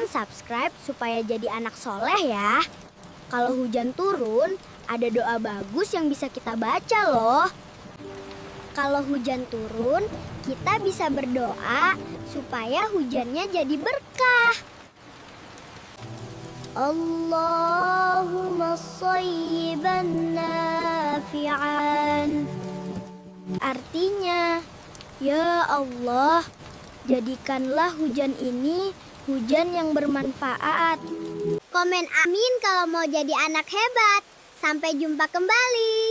subscribe supaya jadi anak soleh ya. Kalau hujan turun, ada doa bagus yang bisa kita baca loh. Kalau hujan turun, kita bisa berdoa supaya hujannya jadi berkah. Allahumma shayyiban nafi'an. Artinya, ya Allah, jadikanlah hujan ini hujan yang bermanfaat. Komen amin kalau mau jadi anak hebat. Sampai jumpa kembali.